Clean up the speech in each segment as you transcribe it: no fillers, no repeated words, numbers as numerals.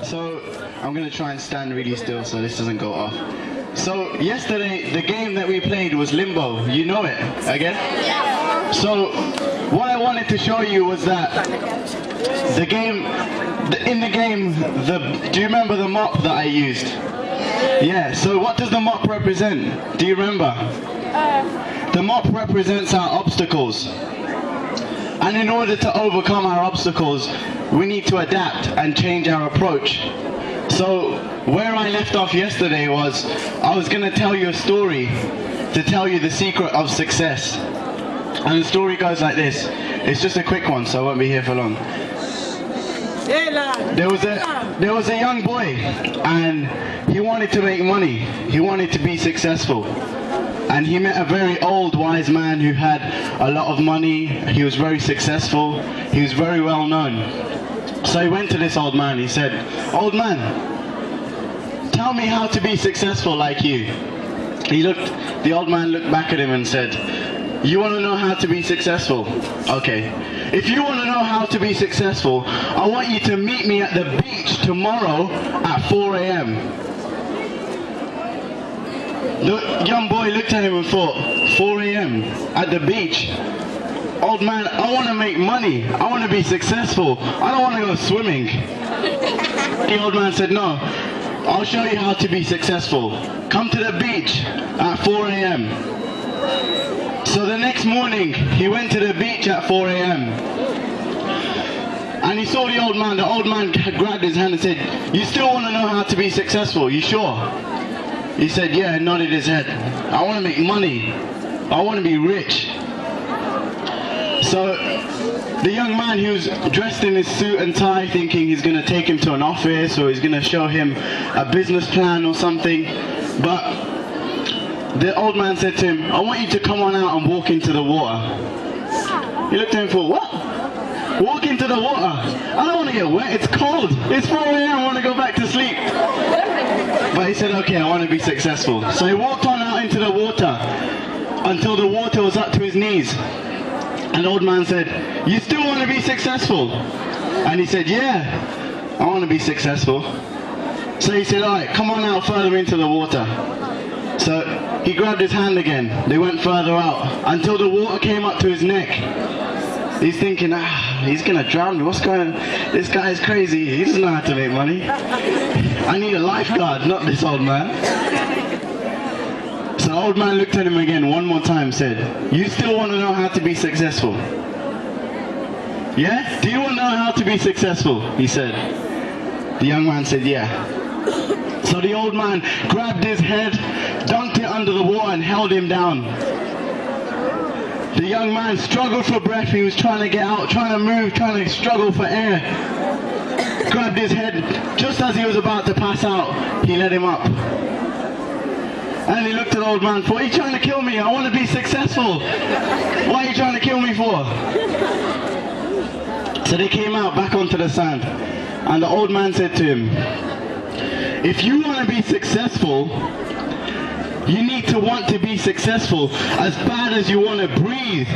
So I'm going to try and stand really still so this doesn't go off. So yesterday the game that we played was Limbo. You know it, again? Yeah. So what I wanted to show you was that the game, in the game, do you remember the mop that I used? Yeah, so what does the mop represent? Do you remember? The mop represents our obstacles. And in order to overcome our obstacles, we need to adapt and change our approach. So where I left off yesterday was, I was going to tell you a story to tell you the secret of success. And the story goes like this. It's just a quick one, so I won't be here for long. There was a young boy, and he wanted to make money. He wanted to be successful. And he met a very old, wise man who had a lot of money. He was very successful. He was very well known. So he went to this old man. He said, "Old man, tell me how to be successful like you." The old man looked back at him and said, "You want to know how to be successful? Okay. If you want to know how to be successful, I want you to meet me at the beach tomorrow at 4 a.m. The young boy looked at him and thought, 4 a.m. at the beach? Old man, I want to make money. I want to be successful. I don't want to go swimming. The old man said, "No, I'll show you how to be successful. Come to the beach at 4 a.m. So the next morning, he went to the beach at 4 a.m. And he saw the old man. The old man grabbed his hand and said, "You still want to know how to be successful? You sure?" He said, "Yeah," and nodded his head. "I want to make money. I want to be rich." So the young man, he was dressed in his suit and tie, thinking he's going to take him to an office or he's going to show him a business plan or something. But the old man said to him, "I want you to come on out and walk into the water." He looked at him and thought, "What? Walk into the water? I don't want to get wet. It's cold. It's 4 a.m. I want to go back to sleep." But he said, "Okay, I want to be successful." So he walked on out into the water until the water was up to his knees. And the old man said, "You still want to be successful?" And he said, "Yeah, I want to be successful." So he said, "All right, come on out further into the water." So he grabbed his hand again. They went further out until the water came up to his neck. He's thinking, he's going to drown me. What's going on? This guy is crazy. He doesn't know how to make money. I need a lifeguard, not this old man. So the old man looked at him again one more time, said, "You still want to know how to be successful? Yeah? Do you want to know how to be successful?" he said. The young man said, "Yeah." So the old man grabbed his head, dunked it under the water and held him down. The young man struggled for breath. He was trying to get out, trying to move, trying to struggle for air. Grabbed his head. Just as he was about to pass out, he let him up. And he looked at the old man and thought, "Are you trying to kill me? I want to be successful. What are you trying to kill me for?" So they came out back onto the sand. And the old man said to him, "If you want to be successful, you need to want to be successful as bad as you want to breathe.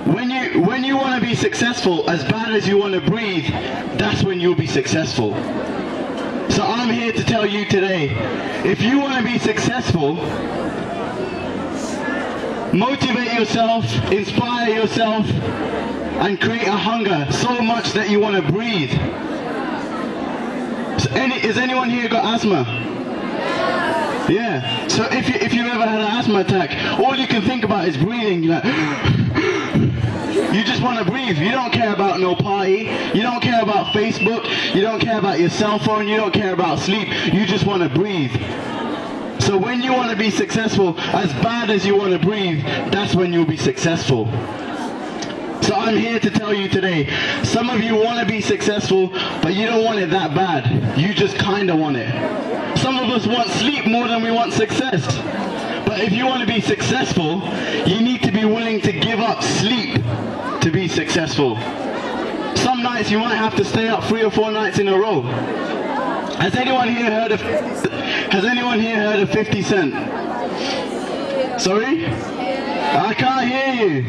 When you want to be successful as bad as you want to breathe, that's when you'll be successful." So I'm here to tell you today, if you want to be successful, motivate yourself, inspire yourself, and create a hunger so much that you want to breathe. So has anyone here got asthma? Yeah. So if you've ever had an asthma attack, all you can think about is breathing. You're like, you just want to breathe. You don't care about no party. You don't care about Facebook. You don't care about your cell phone. You don't care about sleep. You just want to breathe. So when you want to be successful, as bad as you want to breathe, that's when you'll be successful. So I'm here to tell you today, some of you want to be successful, but you don't want it that bad. You just kind of want it. Some of us want sleep more than we want success. But if you want to be successful, you need to be willing to give up sleep to be successful. Some nights you might have to stay up 3 or 4 nights in a row. Has anyone here heard of 50 Cent? Sorry? I can't hear you.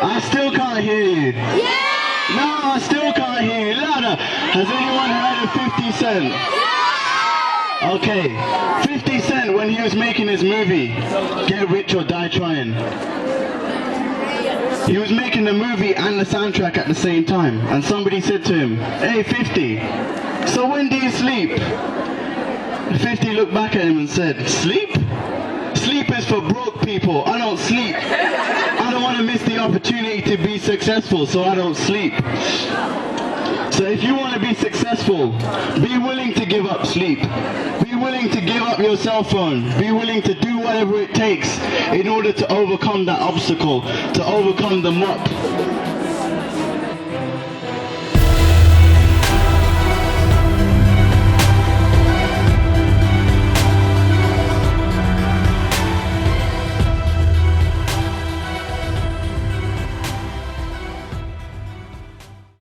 I still can't hear you. No, I still can't hear you. Louder. Has anyone heard of 50 Cent? Okay, 50 Cent, when he was making his movie, Get Rich or Die Trying, he was making the movie and the soundtrack at the same time, and somebody said to him, "Hey 50, so when do you sleep?" 50 looked back at him and said, "Sleep? Sleep is for broke people. I don't sleep. I don't want to miss the opportunity to be successful, so I don't sleep." So if you want to be successful, be willing to give up sleep. Be willing to give up your cell phone. Be willing to do whatever it takes in order to overcome that obstacle, to overcome the mop.